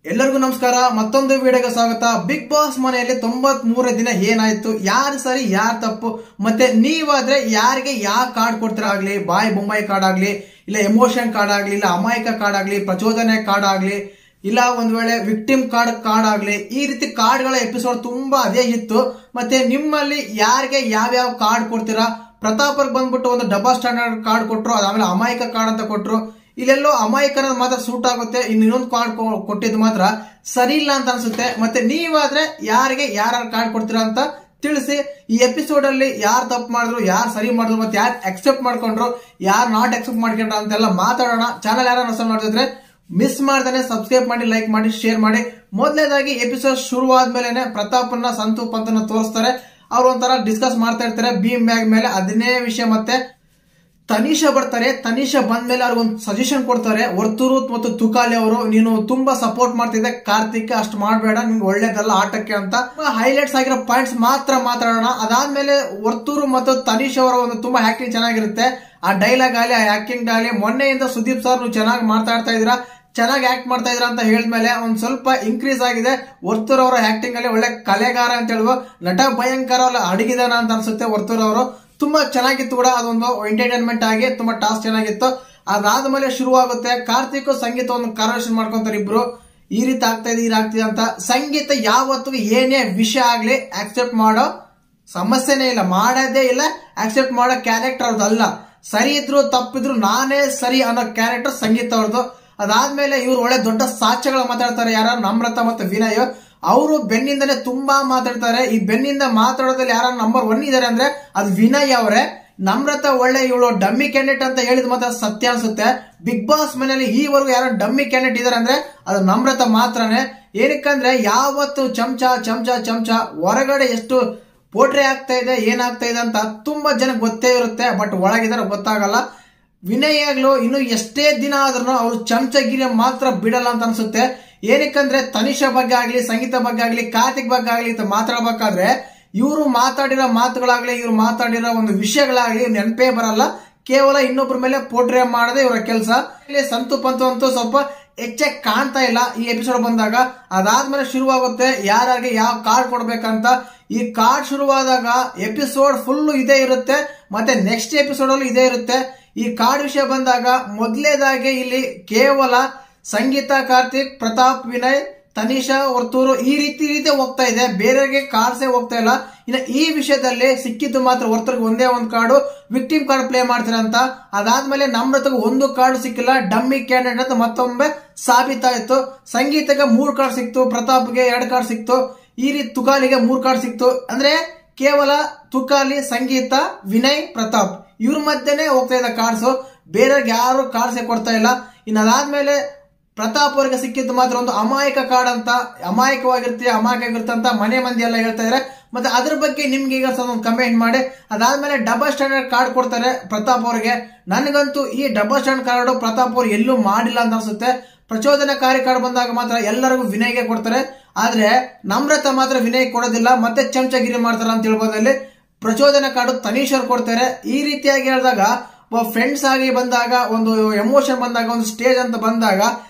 ಎಲ್ಲರಿಗೂ ನಮಸ್ಕಾರ. ಮತ್ತೊಂದು ವಿಡಿಯೋಗೆ ಸ್ವಾಗತ. ಬಿಗ್ ಬಾಸ್ ಮನೆಯಲ್ಲಿ 93 ದಿನ ಏನಾಯ್ತು, ಯಾರು ಸರಿ ಯಾರು ತಪ್ಪು, ಮತ್ತೆ ನೀವಾದ್ರೆ ಯಾರಿಗೆ ಯಾವ ಕಾರ್ಡ್ ಕೊಡ್ತೀರಾ ಆಗ್ಲಿ, ಬಾಯ್ ಬೊಂಬಾಯಿ ಕಾರ್ಡ್ ಆಗ್ಲಿ, ಇಲ್ಲ ಎಮೋಷನ್ ಕಾರ್ಡ್ ಆಗ್ಲಿ, ಇಲ್ಲ ಅಮಾಯಕ ಕಾರ್ಡ್ ಆಗ್ಲಿ, ಪ್ರಚೋದನೆ ಕಾರ್ಡ್ ಆಗ್ಲಿ, ಇಲ್ಲ ಒಂದ್ ವೇಳೆ ವಿಕ್ಟಿಮ್ ಕಾರ್ಡ್ ಆಗ್ಲಿ, ಈ ರೀತಿ ಕಾರ್ಡ್ಗಳ ಎಪಿಸೋಡ್ ತುಂಬಾ ಅದೇ ಇತ್ತು. ಮತ್ತೆ ನಿಮ್ಮಲ್ಲಿ ಯಾರಿಗೆ ಯಾವ್ಯಾವ ಕಾರ್ಡ್ ಕೊಡ್ತೀರಾ? ಪ್ರತಾಪರ್ಗೆ ಬಂದ್ಬಿಟ್ಟು ಒಂದು ಡಬಲ್ ಸ್ಟ್ಯಾಂಡರ್ಡ್ ಕಾರ್ಡ್ ಕೊಟ್ರು, ಅದಾದ್ಮೇಲೆ ಅಮಾಯಕ ಕಾರ್ಡ್ ಅಂತ ಕೊಟ್ರು. ಇಲ್ಲೆಲ್ಲೋ ಅಮಾಯಕನ ಮಾತ್ರ ಸೂಟ್ ಆಗುತ್ತೆ, ಇನ್ನೊಂದು ಕಾರ್ಡ್ ಕೊಟ್ಟಿದ್ದು ಮಾತ್ರ ಸರಿ ಇಲ್ಲ ಅಂತ ಅನ್ಸುತ್ತೆ. ಮತ್ತೆ ನೀವಾದ್ರೆ ಯಾರಿಗೆ ಯಾರು ಕಾರ್ಡ್ ಕೊಡ್ತೀರಾ ಅಂತ ತಿಳಿಸಿ. ಈ ಎಪಿಸೋಡ್ ಅಲ್ಲಿ ಯಾರು ತಪ್ಪು ಮಾಡಿದ್ರು, ಯಾರು ಸರಿ ಮಾಡಿದ್ರು, ಮತ್ತೆ ಯಾರು ಅಕ್ಸೆಪ್ಟ್ ಮಾಡ್ಕೊಂಡ್ರು, ಯಾರು ನಾಟ್ ಅಕ್ಸೆಪ್ಟ್ ಮಾಡ್ಕೊಂಡ್ರು ಅಂತೆಲ್ಲ ಮಾತಾಡೋಣ. ಚಾನಲ್ ಯಾರು ಹೊಸ ನೋಡಿದ್ರೆ ಮಿಸ್ ಮಾಡ್ದೇನೆ ಸಬ್ಸ್ಕ್ರೈಬ್ ಮಾಡಿ, ಲೈಕ್ ಮಾಡಿ, ಶೇರ್ ಮಾಡಿ. ಮೊದಲನೇದಾಗಿ ಎಪಿಸೋಡ್ ಶುರುವಾದ್ಮೇಲೆ ಪ್ರತಾಪನ್ನ ಸಂತು ಪಂತನ ತೋರಿಸ್ತಾರೆ. ಅವ್ರು ಒಂಥರ ಡಿಸ್ಕಸ್ ಮಾಡ್ತಾ ಇರ್ತಾರೆ ಬೀಮ್ ಬ್ಯಾಗ್ ಮೇಲೆ, ಅದನ್ನೇ ವಿಷಯ. ಮತ್ತೆ ತನಿಷಾ ಬರ್ತಾರೆ. ತನಿಷಾ ಬಂದ್ಮೇಲೆ ಅವ್ರಿಗೊಂದು ಸಜೆಷನ್ ಕೊಡ್ತಾರೆ. ವರ್ತೂರು ಮತ್ತು ತುಕಾಲಿ ಅವರು, ನೀನು ತುಂಬಾ ಸಪೋರ್ಟ್ ಮಾಡ್ತಿದ್ದೆ ಕಾರ್ತಿಕ್, ಅಷ್ಟು ಮಾಡಬೇಡ, ನಿಮ್ಗೆ ಒಳ್ಳೇದಲ್ಲ ಆಟಕ್ಕೆ ಅಂತ. ಹೈಲೈಟ್ಸ್ ಆಗಿರೋ ಪಾಯಿಂಟ್ಸ್ ಮಾತ್ರ ಮಾತಾಡೋಣ. ಅದಾದ್ಮೇಲೆ ವರ್ತೂರು ಮತ್ತು ತನಿಷಾ ಅವರ ಒಂದು ತುಂಬಾ ಆಕ್ಟಿಂಗ್ ಚೆನ್ನಾಗಿರುತ್ತೆ. ಆ ಡೈಲಾಗ್ ಆಗಲಿ, ಆ ಆಕ್ಟಿಂಗ್ ಆಗಲಿ, ಮೊನ್ನೆಯಿಂದ ಸುದೀಪ್ ಸರ್ ನೀವು ಚೆನ್ನಾಗಿ ಮಾತಾಡ್ತಾ ಇದ್ದೀರಾ, ಚೆನ್ನಾಗಿ ಆಕ್ಟ್ ಮಾಡ್ತಾ ಇದ್ರ ಅಂತ ಹೇಳಿದ್ಮೇಲೆ ಒಂದ್ ಸ್ವಲ್ಪ ಇನ್ಕ್ರೀಸ್ ಆಗಿದೆ. ವರ್ತೂರ್ ಅವರ ಆಕ್ಟಿಂಗ್ ಅಲ್ಲಿ ಒಳ್ಳೆ ಕಲೆಗಾರ ಅಂತ ಹೇಳ್ಬೋದು. ನಟ ಭಯಂಕರ ಅಡಗಿದಾನ ಅಂತ ಅನ್ಸುತ್ತೆ ವರ್ತೂರ್ ಅವರು. ತುಂಬಾ ಚೆನ್ನಾಗಿತ್ತು ಕೂಡ, ಅದೊಂದು ಎಂಟರ್ಟೈನ್ಮೆಂಟ್ ಆಗಿ ತುಂಬಾ ಟಾಸ್ಕ್ ಚೆನ್ನಾಗಿತ್ತು. ಅದಾದ್ಮೇಲೆ ಶುರುವಾಗುತ್ತೆ. ಕಾರ್ತಿಕ್ ಸಂಗೀತ ಒಂದು ಕಾನ್ವರ್ಸೇಷನ್ ಮಾಡ್ಕೊಂತಾರೆ ಇಬ್ರು. ಈ ರೀತಿ ಆಗ್ತಾ ಇದೆ, ಈ ಆಗ್ತಿದೆ ಅಂತ. ಸಂಗೀತ ಯಾವತ್ತೂ ಏನೇ ವಿಷಯ ಆಗ್ಲಿ ಆಕ್ಸೆಪ್ಟ್ ಮಾಡೋ ಸಮಸ್ಯೆನೇ ಇಲ್ಲ, ಮಾಡೋದೇ ಇಲ್ಲ. ಆಕ್ಸೆಪ್ಟ್ ಮಾಡೋ ಕ್ಯಾರೆಕ್ಟರ್ ಅವ್ರದ್ದಲ್ಲ. ಸರಿ ಇದ್ರು ತಪ್ಪಿದ್ರು ನಾನೇ ಸರಿ ಅನ್ನೋ ಕ್ಯಾರೆಕ್ಟರ್ ಸಂಗೀತ ಅವ್ರದ್ದು. ಅದಾದ್ಮೇಲೆ ಇವ್ರು ಒಳ್ಳೆ ದೊಡ್ಡ ಸಾಕ್ಷ್ಯಗಳು ಮಾತಾಡ್ತಾರೆ. ಯಾರು? ನಮ್ರತಾ ಮತ್ತು ವಿನಯ್. ಅವರು ಬೆನ್ನಿಂದನೇ ತುಂಬಾ ಮಾತಾಡ್ತಾರೆ. ಈ ಬೆನ್ನಿಂದ ಮಾತಾಡೋದ್ರಲ್ಲಿ ಯಾರು ನಂಬರ್ 1 ಇದಾರೆ ಅಂದ್ರೆ ಅದು ವಿನಯ್ ಅವರೇ. ನಮ್ರತಾ ಒಳ್ಳೆ ಇವಳು ಡಮ್ಮಿ ಕ್ಯಾಂಡಿಡೇಟ್ ಅಂತ ಹೇಳಿದ್ ಮಾತ್ರ ಸತ್ಯ ಅನ್ಸುತ್ತೆ. ಬಿಗ್ ಬಾಸ್ ಮನೆಯಲ್ಲಿ ಈವರೆಗೂ ಯಾರು ಡಮ್ಮಿ ಕ್ಯಾಂಡಿಡೇಟ್ ಇದಾರೆ ಅಂದ್ರೆ ಅದು ನಮ್ರತಾ ಮಾತ್ರನೇ. ಏನಕ್ಕಂದ್ರೆ ಯಾವತ್ತು ಚಮಚ ಚಮಚ ಚಮಚ ಹೊರಗಡೆ ಎಷ್ಟು ಪೋಟ್ರೆ ಆಗ್ತಾ ಇದೆ, ಏನಾಗ್ತಾ ಇದೆ ಅಂತ ತುಂಬಾ ಜನಕ್ಕೆ ಗೊತ್ತೇ ಇರುತ್ತೆ, ಬಟ್ ಒಳಗಿದಾರೆ ಗೊತ್ತಾಗಲ್ಲ. ವಿನಯ್ ಆಗ್ಲು ಇನ್ನು ಎಷ್ಟೇ ದಿನ ಆದ್ರೂ ಅವ್ರು ಚಮಚಗಿರಿ ಮಾತ್ರ ಬಿಡಲ್ಲ ಅಂತ ಅನ್ಸುತ್ತೆ. ಏನಕ್ಕಂದ್ರೆ ತನಿಷಾ ಬಗ್ಗೆ ಆಗ್ಲಿ, ಸಂಗೀತ ಬಗ್ಗೆ ಆಗ್ಲಿ, ಕಾರ್ತಿಕ್ ಬಗ್ಗೆ ಆಗ್ಲಿ ಅಂತ ಮಾತಾಡ್ಬೇಕಾದ್ರೆ ಇವರು ಮಾತಾಡಿರೋ ಮಾತುಗಳಾಗ್ಲಿ, ಇವ್ರು ಮಾತಾಡಿರೋ ಒಂದು ವಿಷಯಗಳಾಗ್ಲಿ ನೆನಪೇ ಬರಲ್ಲ. ಕೇವಲ ಇನ್ನೊಬ್ಬರ ಮೇಲೆ ಪೋಟ್ರೆ ಮಾಡದೆ ಇವರ ಕೆಲಸ. ಇಲ್ಲಿ ಸಂತು ಪಂತು ಅಂತೂ ಸ್ವಲ್ಪ ಹೆಚ್ಚಾಗಿ ಕಾಣ್ತಾ ಇಲ್ಲ ಈ ಎಪಿಸೋಡ್ ಬಂದಾಗ. ಅದಾದ್ಮೇಲೆ ಶುರುವಾಗುತ್ತೆ ಯಾರಿಗೆ ಯಾವ ಕಾರ್ಡ್ ಕೊಡ್ಬೇಕಂತ. ಈ ಕಾರ್ಡ್ ಶುರುವಾದಾಗ ಎಪಿಸೋಡ್ ಫುಲ್ ಇದೇ ಇರುತ್ತೆ, ಮತ್ತೆ ನೆಕ್ಸ್ಟ್ ಎಪಿಸೋಡ್ ಅಲ್ಲೂ ಇದೇ ಇರುತ್ತೆ. ಈ ಕಾರ್ಡ್ ವಿಷಯ ಬಂದಾಗ ಮೊದಲೇದಾಗಿ ಇಲ್ಲಿ ಕೇವಲ ಸಂಗೀತ, ಕಾರ್ತಿಕ್, ಪ್ರತಾಪ್, ವಿನಯ್, ತನಿಷಾ, ವರ್ತೂರು ಈ ರೀತಿ ಹೋಗ್ತಾ ಇದೆ. ಬೇರೆಗೆ ಕಾರ್ಡ್ಸೇ ಹೋಗ್ತಾ ಇಲ್ಲ. ಇನ್ನು ಈ ವಿಷಯದಲ್ಲಿ ಸಿಕ್ಕಿದ್ದು ಮಾತ್ರ ವರ್ತೂರ್ಗೆ ಒಂದೇ ಒಂದು ಕಾರ್ಡು, ವಿಕ್ಟಿಮ್ ಕಾರ್ಡ್ ಪ್ಲೇ ಮಾಡ್ತೀರಂತ. ಅದಾದ್ಮೇಲೆ ನಮ್ರತಗೆ ಒಂದು ಕಾರ್ಡ್ ಸಿಕ್ಕಿಲ್ಲ, ಡಮ್ಮಿ ಕ್ಯಾಂಡಿಡೇಟ್ ಅಂತ ಮತ್ತೊಮ್ಮೆ ಸಾಬೀತಾಯ್ತು. ಸಂಗೀತಕ್ಕೆ 3 ಕಾರ್ಡ್ ಸಿಕ್ತು, ಪ್ರತಾಪ್ಗೆ 2 ಕಾರ್ಡ್ ಸಿಕ್ತು, ಈ ರೀತಿ ತುಕಾಲಿಗೆ 3 ಕಾರ್ಡ್ ಸಿಕ್ತು. ಅಂದ್ರೆ ಕೇವಲ ತುಕಾಲಿ, ಸಂಗೀತ, ವಿನಯ್, ಪ್ರತಾಪ್ ಇವ್ರ ಮಧ್ಯೆನೆ ಹೋಗ್ತಾ ಇದೆ ಕಾರ್ಡ್ಸ್. ಬೇರೆಯವ್ರಿಗೆ ಯಾರು ಕಾರ್ಡ್ಸೇ ಕೊಡ್ತಾ ಇಲ್ಲ. ಇನ್ನು ಅದಾದ್ಮೇಲೆ ಪ್ರತಾಪ್ ಅವರಿಗೆ ಸಿಕ್ಕಿದ್ದು ಮಾತ್ರ ಒಂದು ಅಮಾಯಕ ಕಾರ್ಡ್ ಅಂತ. ಅಮಾಯಕ ಅಂತ ಮನೆ ಮಂದಿ ಎಲ್ಲ ಹೇಳ್ತಾ ಇದಾರೆ. ಮತ್ತೆ ಅದ್ರ ಬಗ್ಗೆ ನಿಮ್ಗೆ ಈಗ ಒಂದು ಕಮೆಂಟ್ ಮಾಡಿ. ಅದಾದ್ಮೇಲೆ ಡಬಲ್ ಸ್ಟ್ಯಾಂಡರ್ಡ್ ಕಾರ್ಡ್ ಕೊಡ್ತಾರೆ ಪ್ರತಾಪ್ ಅವರಿಗೆ. ನನಗಂತೂ ಈ ಡಬಲ್ ಸ್ಟ್ಯಾಂಡರ್ಡ್ ಕಾರ್ಡ್ ಪ್ರತಾಪ್ ಅವ್ರು ಎಲ್ಲೂ ಮಾಡಿಲ್ಲ ಅಂತ ಅನ್ಸುತ್ತೆ. ಪ್ರಚೋದನಕಾರಿ ಕಾರ್ಡ್ ಬಂದಾಗ ಮಾತ್ರ ಎಲ್ಲರಿಗೂ ವಿನಯ್ಗೆ ಕೊಡ್ತಾರೆ, ಆದ್ರೆ ನಮ್ರತಾ ಮಾತ್ರ ವಿನಯ್ ಕೊಡೋದಿಲ್ಲ, ಮತ್ತೆ ಚಮಚಗಿರಿ ಮಾಡ್ತಾರ ಅಂತ ಹೇಳ್ಬೋದು. ಅಲ್ಲಿ ಪ್ರಚೋದನ ಕಾರ್ಡ್ ತನಿಷರ್ ಕೊಡ್ತಾರೆ. ಈ ರೀತಿಯಾಗಿ ಹೇಳಿದಾಗ ಫ್ರೆಂಡ್ಸ್ ಆಗಿ ಬಂದಾಗ, ಒಂದು ಎಮೋಷನ್ ಬಂದಾಗ, ಒಂದು ಸ್ಟೇಜ್ ಅಂತ ಬಂದಾಗ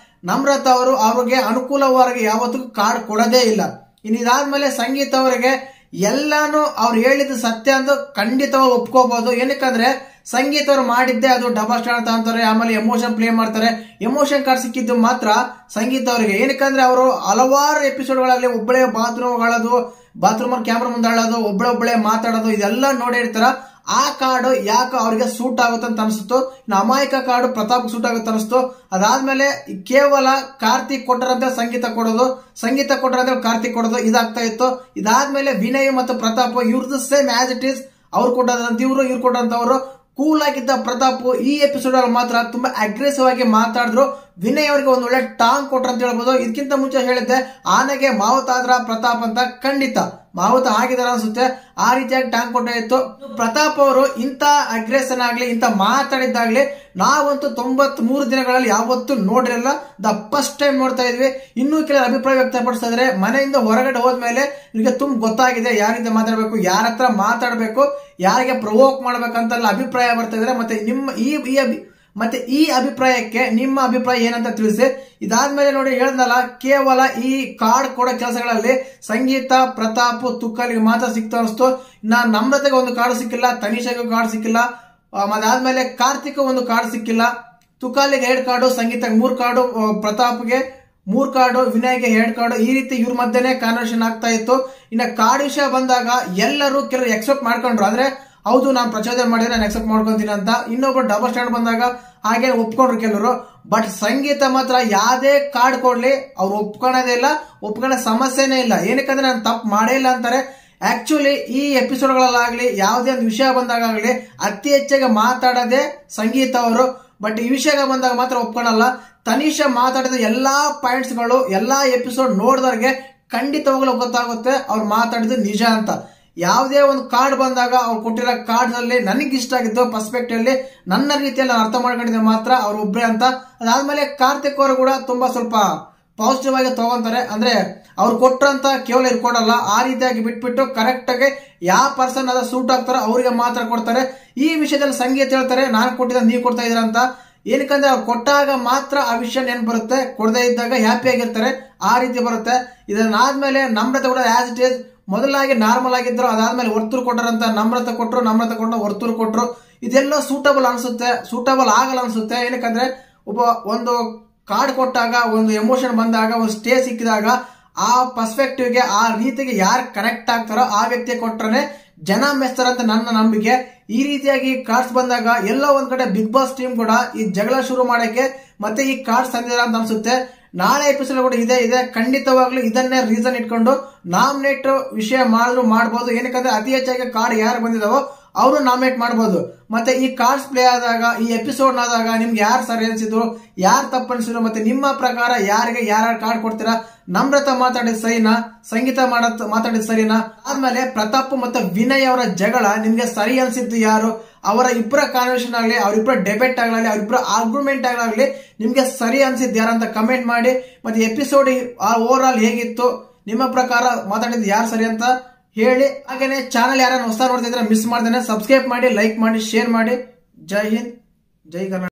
ನಮ್ರತಾ ಅವರು ಅವ್ರಿಗೆ ಅನುಕೂಲವಾಗಿ ಯಾವತ್ತೂ ಕಾರ್ಡ್ ಕೊಡೋದೇ ಇಲ್ಲ. ಇನ್ನು ಇದಾದ್ಮೇಲೆ ಸಂಗೀತ ಅವರಿಗೆ ಎಲ್ಲಾನು ಅವ್ರು ಹೇಳಿದ್ದು ಸತ್ಯ ಅಂತ ಖಂಡಿತವಾಗಿ ಒಪ್ಕೋಬಹುದು. ಏನಕ್ಕಂದ್ರೆ ಸಂಗೀತ ಅವ್ರು ಮಾಡಿದ್ದೆ ಅದು ಡಬಲ್ ಸ್ಟಾರ್ ಅಂತಾರೆ. ಆಮೇಲೆ ಎಮೋಷನ್ ಪ್ಲೇ ಮಾಡ್ತಾರೆ. ಎಮೋಷನ್ ಕಾರ್ಡ್ ಸಿಕ್ಕಿದ್ದು ಮಾತ್ರ ಸಂಗೀತ ಅವರಿಗೆ. ಏನಕ್ಕಂದ್ರೆ ಅವರು ಹಲವಾರು ಎಪಿಸೋಡ್ಗಳಲ್ಲಿ ಒಬ್ಬಳೇ ಬಾತ್ರೂಮ್ ಕ್ಯಾಮ್ರಾ ಮುಂದೆ ಆಳೋದು, ಒಬ್ಬಳೆ ಮಾತಾಡೋದು, ಇದೆಲ್ಲ ನೋಡಿರ್ತಾರ. ಆ ಕಾರ್ಡ್ ಯಾಕೆ ಅವ್ರಿಗೆ ಸೂಟ್ ಆಗುತ್ತೆ ಅಂತ ಅನಿಸ್ತು. ಅಮಾಯಕ ಕಾರ್ಡ್ ಪ್ರತಾಪ್ ಸೂಟ್ ಆಗುತ್ತೆ ಅನಿಸ್ತು. ಅದಾದ್ಮೇಲೆ ಕೇವಲ ಕಾರ್ತಿಕ್ ಕೊಟ್ಟರಂತೆ ಸಂಗೀತ ಕೊಡೋದು, ಸಂಗೀತ ಕೊಟ್ಟರಂತೆ ಕಾರ್ತಿಕ್ ಕೊಡೋದು ಇದಾಗ್ತಾ ಇತ್ತು. ಇದಾದ್ಮೇಲೆ ವಿನಯ್ ಮತ್ತು ಪ್ರತಾಪ್ ಇವ್ರದ್ದು ಸೇಮ್ ಆಸ್ ಇಟ್ ಈಸ್. ಅವ್ರು ಕೊಟ್ಟದಂತ ಇವ್ರು ಕೊಟ್ಟಂತ ಅವರು. ಕೂಲ್ ಆಗಿದ್ದ ಪ್ರತಾಪ್ ಈ ಎಪಿಸೋಡ್ ಅಲ್ಲಿ ಮಾತ್ರ ತುಂಬಾ ಅಗ್ರೆಸಿವ್ ಆಗಿ ಮಾತಾಡಿದ್ರು. ವಿನಯ್ ಅವರಿಗೆ ಒಂದು ಒಳ್ಳೆ ಟಾಂಗ್ ಕೊಟ್ರ ಅಂತ ಹೇಳ್ಬೋದು. ಇದಕ್ಕಿಂತ ಮುಂಚೆ ಹೇಳಿದ್ದೆ ಆನೆಗೆ ಮಾವುತ ಆದ್ರ ಪ್ರತಾಪ್ ಅಂತ. ಖಂಡಿತ ಮಾವುತ ಆಗಿದಾರ ಅನ್ಸುತ್ತೆ. ಆ ರೀತಿಯಾಗಿ ಟಾಂಗ್ ಕೊಟ್ಟ ಇತ್ತು. ಪ್ರತಾಪ್ ಅವರು ಇಂತ ಅಗ್ರೆಷನ್ ಆಗ್ಲಿ, ಇಂತ ಮಾತಾಡಿದ್ದಾಗ್ಲಿ ನಾವಂತೂ 93 ದಿನಗಳಲ್ಲಿ ಯಾವತ್ತೂ ನೋಡಿರಲ್ಲ. ಫಸ್ಟ್ ಟೈಮ್ ನೋಡ್ತಾ ಇದ್ವಿ. ಇನ್ನೂ ಕೆಲವರು ಅಭಿಪ್ರಾಯ ವ್ಯಕ್ತಪಡಿಸ್ತಾ ಇದ್ರೆ ಮನೆಯಿಂದ ಹೊರಗಡೆ ಹೋದ್ಮೇಲೆ ನಿಮಗೆ ತುಂಬ ಗೊತ್ತಾಗಿದೆ ಯಾರಿಂದ ಮಾತಾಡಬೇಕು, ಯಾರ ಹತ್ರ ಮಾತಾಡಬೇಕು, ಯಾರಿಗೆ ಪ್ರವೋಕ್ ಮಾಡ್ಬೇಕಂತೆಲ್ಲ ಅಭಿಪ್ರಾಯ ಬರ್ತಾ ಇದ್ರೆ. ಮತ್ತೆ ನಿಮ್ಮ ಈ ಮತ್ತೆ ಈ ಅಭಿಪ್ರಾಯಕ್ಕೆ ನಿಮ್ಮ ಅಭಿಪ್ರಾಯ ಏನಂತ ತಿಳಿಸಿ. ಇದಾದ್ಮೇಲೆ ನೋಡಿ ಹೇಳ್ದಲ್ಲ, ಕೇವಲ ಈ ಕಾರ್ಡ್ ಕೊಡೋ ಕೆಲಸಗಳಲ್ಲಿ ಸಂಗೀತ, ಪ್ರತಾಪ್, ತುಕಾಲಿಗೆ ಮಾತ್ರ ಸಿಕ್ತಾ ಅನಿಸ್ತು. ನಮ್ರತೆಗೆ ಒಂದು ಕಾರ್ಡ್ ಸಿಕ್ಕಿಲ್ಲ, ತನಿಷಾಗೆ ಕಾರ್ಡ್ ಸಿಕ್ಕಿಲ್ಲ, ಅದಾದ್ಮೇಲೆ ಕಾರ್ತಿಕ್ ಒಂದು ಕಾರ್ಡ್ ಸಿಕ್ಕಿಲ್ಲ. ತುಕಾಲಿಗೆ 2 ಕಾರ್ಡು, ಸಂಗೀತಕ್ಕೆ 3 ಕಾರ್ಡು, ಪ್ರತಾಪ್ಗೆ 3 ಕಾರ್ಡು, ವಿನಯ್ಗೆ 2 ಕಾರ್ಡು. ಈ ರೀತಿ ಇವ್ರ ಮಧ್ಯೆನೆ ಕಾನ್ವರ್ಸೇಷನ್ ಆಗ್ತಾ ಇತ್ತು. ಇನ್ನ ಕಾರ್ಡ್ ವಿಷಯ ಬಂದಾಗ ಎಲ್ಲರೂ ಕೆಲವರು ಎಕ್ಸೆಪ್ಟ್ ಮಾಡ್ಕೊಂಡ್ರು, ಅಂದ್ರೆ ಹೌದು ನಾನು ಪ್ರಚೋದನೆ ಮಾಡಿದ್ರೆ ನಾನು ಎಕ್ಸೆಪ್ಟ್ ಮಾಡ್ಕೊಂತೀನಿ ಅಂತ. ಇನ್ನೊಬ್ರು ಡಬಲ್ ಸ್ಟ್ಯಾಂಡ್ ಬಂದಾಗ ಹಾಗೆ ಒಪ್ಕೊಂಡ್ರು ಕೆಲವರು. ಬಟ್ ಸಂಗೀತ ಮಾತ್ರ ಯಾವ್ದೇ ಕಾರ್ಡ್ ಕೊಡ್ಲಿ ಅವ್ರು ಒಪ್ಕೊಳ್ಳೋದೇ ಇಲ್ಲ, ಒಪ್ಕೊಳ್ಳೋ ಸಮಸ್ಯೆನೇ ಇಲ್ಲ. ಏನಕ್ಕಂದ್ರೆ ನಾನು ತಪ್ಪು ಮಾಡೇ ಇಲ್ಲ ಅಂತಾರೆ. ಆಕ್ಚುಲಿ ಈ ಎಪಿಸೋಡ್ಗಳಲ್ಲಾಗ್ಲಿ ಯಾವುದೇ ಒಂದು ವಿಷಯ ಬಂದಾಗಲಿ ಅತಿ ಹೆಚ್ಚಾಗಿ ಮಾತಾಡೋದೇ ಸಂಗೀತ ಅವರು. ಬಟ್ ಈ ವಿಷಯ ಬಂದಾಗ ಮಾತ್ರ ಒಪ್ಕೊಳ್ಳಲ್ಲ. ತನಿಷಾ ಮಾತಾಡಿದ ಎಲ್ಲಾ ಪಾಯಿಂಟ್ಸ್ ಗಳು ಎಲ್ಲಾ ಎಪಿಸೋಡ್ ನೋಡಿದವ್ರಿಗೆ ಖಂಡಿತವಾಗ್ಲೂ ಗೊತ್ತಾಗುತ್ತೆ ಅವ್ರು ಮಾತಾಡಿದ್ದು ನಿಜ ಅಂತ. ಯಾವುದೇ ಒಂದು ಕಾರ್ಡ್ ಬಂದಾಗ ಅವ್ರು ಕೊಟ್ಟಿರೋ ಕಾರ್ಡ್ ನಲ್ಲಿ ನನಗೆ ಇಷ್ಟ ಆಗಿದ್ದು ಪರ್ಸ್ಪೆಕ್ಟಿವ್ ಅಲ್ಲಿ ನನ್ನ ರೀತಿಯಲ್ಲಿ ಅರ್ಥ ಮಾಡ್ಕೊಂಡಿದ್ದೆ ಮಾತ್ರ ಅವ್ರು ಒಬ್ರೆ ಅಂತ. ಅದಾದ್ಮೇಲೆ ಕಾರ್ತಿಕ್ ಅವರು ಕೂಡ ತುಂಬಾ ಸ್ವಲ್ಪ ಪಾಸಿಟಿವ್ ಆಗಿ ತಗೊಂತಾರೆ. ಅಂದ್ರೆ ಅವ್ರು ಕೊಟ್ರಂತ ಕೇವಲ ಇವ್ರು ಕೊಡಲ್ಲ, ಆ ರೀತಿಯಾಗಿ ಬಿಟ್ಬಿಟ್ಟು ಕರೆಕ್ಟ್ ಆಗಿ ಯಾವ ಪರ್ಸನ್ ಅದ ಸೂಟ್ ಆಗ್ತಾರೋ ಅವರಿಗೆ ಮಾತ್ರ ಕೊಡ್ತಾರೆ. ಈ ವಿಷಯದಲ್ಲಿ ಸಂಗೀತ ಹೇಳ್ತಾರೆ ನಾನು ಕೊಟ್ಟಿದ್ದ ನೀವು ಕೊಡ್ತಾ ಇದ್ರ ಅಂತ. ಏನಕ್ಕಂದ್ರೆ ಅವ್ರು ಕೊಟ್ಟಾಗ ಮಾತ್ರ ಆ ವಿಷಯ ನೆನ್ ಬರುತ್ತೆ, ಕೊಡದೇ ಇದ್ದಾಗ ಹ್ಯಾಪಿ ಆಗಿರ್ತಾರೆ, ಆ ರೀತಿ ಬರುತ್ತೆ. ಇದನ್ನಾದ್ಮೇಲೆ ನಮ್ರತೆ ಕೂಡ ಆಸ್ ಇಟ್ ಈಸ್ ಮೊದಲಾಗಿ ನಾರ್ಮಲ್ ಆಗಿದ್ರು, ಅದಾದ್ಮೇಲೆ ವರ್ತೂರು ಕೊಟ್ಟರಂತ ನಮ್ರತೆ ಕೊಟ್ರು, ನಮ್ರತೆ ಕೊಟ್ಟು ವರ್ತೂರು ಕೊಟ್ರು. ಇದೆಲ್ಲ ಸೂಟಬಲ್ ಅನ್ಸುತ್ತೆ, ಸೂಟಬಲ್ ಆಗಲ್ಲ ಅನ್ಸುತ್ತೆ. ಏನಕ್ಕಂದ್ರೆ ಒಂದು ಕಾರ್ಡ್ ಕೊಟ್ಟಾಗ, ಒಂದು ಎಮೋಷನ್ ಬಂದಾಗ, ಒಂದು ಸ್ಟೇ ಸಿಕ್ಕಿದಾಗ ಆ ಪರ್ಸ್ಪೆಕ್ಟಿವ್ಗೆ ಆ ರೀತಿಗೆ ಯಾರು ಕನೆಕ್ಟ್ ಆಗ್ತಾರೋ ಆ ವ್ಯಕ್ತಿ ಕೊಟ್ರೆ ಜನ ಮೆಚ್ತಾರಂತ ನನ್ನ ನಂಬಿಕೆ. ಈ ರೀತಿಯಾಗಿ ಕಾರ್ಡ್ಸ್ ಬಂದಾಗ ಎಲ್ಲೋ ಒಂದ್ ಕಡೆ ಬಿಗ್ ಬಾಸ್ ಟೀಮ್ ಕೂಡ ಈ ಜಗಳ ಶುರು ಮಾಡಕ್ಕೆ ಮತ್ತೆ ಈ ಕಾರ್ಡ್ಸ್ ತಂದಿರ ಅಂತ ಅನ್ಸುತ್ತೆ. ನಾಳೆ ಎಪಿಸೋಡ್ ಕೂಡ ಇದೆ ಖಂಡಿತವಾಗ್ಲೂ ಇದನ್ನೇ ರೀಸನ್ ಇಟ್ಕೊಂಡು ನಾಮಿನೇಟ್ ವಿಷಯ ಮಾಡಬಹುದು. ಏನಕ್ಕಂದ್ರೆ ಅತಿ ಹೆಚ್ಚಾಗಿ ಕಾರ್ಡ್ ಯಾರು ಬಂದಿದಾವೋ ಅವರು ನಾಮಿನೇಟ್ ಮಾಡಬಹುದು. ಮತ್ತೆ ಈ ಕಾರ್ಡ್ಸ್ ಪ್ಲೇ ಆದಾಗ, ಈ ಎಪಿಸೋಡ್ ಆದಾಗ ನಿಮ್ಗೆ ಯಾರು ಸರಿ ಅನ್ಸಿದ್ರು, ಯಾರು ತಪ್ಪು ಅನ್ಸಿದ್ರು, ಮತ್ತೆ ನಿಮ್ಮ ಪ್ರಕಾರ ಯಾರಿಗೆ ಯಾರು ಕಾರ್ಡ್ ಕೊಡ್ತೀರಾ? ನಮ್ರತ ಮಾತಾಡಿದ ಸರಿನಾ, ಸಂಗೀತ ಮಾತಾಡಿದ ಸರಿನಾ? ಆದ್ಮೇಲೆ ಪ್ರತಾಪ್ ಮತ್ತೆ ವಿನಯ್ ಅವರ ಜಗಳ ನಿಮ್ಗೆ ಸರಿ ಅನ್ಸಿದ್ದು ಯಾರು? ಅವರ ಇಬ್ಬರ ಕಾನ್ವರ್ಸೇಷನ್ ಆಗಲಿ, ಅವರಿಬ್ಬರ ಡೆಬೇಟ್ ಆಗಲಿ, ಅವರಿಬ್ಬರ ಆರ್ಗ್ಯುಮೆಂಟ್ ಆಗಲಿ ನಿಮ್ಗೆ ಸರಿ ಅನ್ಸಿದ್ದು ಯಾರಂತ ಕಮೆಂಟ್ ಮಾಡಿ. ಮತ್ತೆ ಎಪಿಸೋಡ್ ಓವರ್ ಆಲ್ ಹೇಗಿತ್ತು, ನಿಮ್ಮ ಪ್ರಕಾರ ಮಾತಾಡಿದ್ದು ಯಾರು ಸರಿ ಅಂತ ಹೇಳಿ. ಹಾಗೇನೆ ಚಾನಲ್ ಯಾರನ್ನ ಹೊಸ ನೋಡ್ತಿದ್ರೆ ಮಿಸ್ ಮಾಡ್ದೇನೆ ಸಬ್ಸ್ಕ್ರೈಬ್ ಮಾಡಿ, ಲೈಕ್ ಮಾಡಿ, ಶೇರ್ ಮಾಡಿ. ಜೈ ಹಿಂದ್, ಜೈ ಕರ್ನಾಟಕ.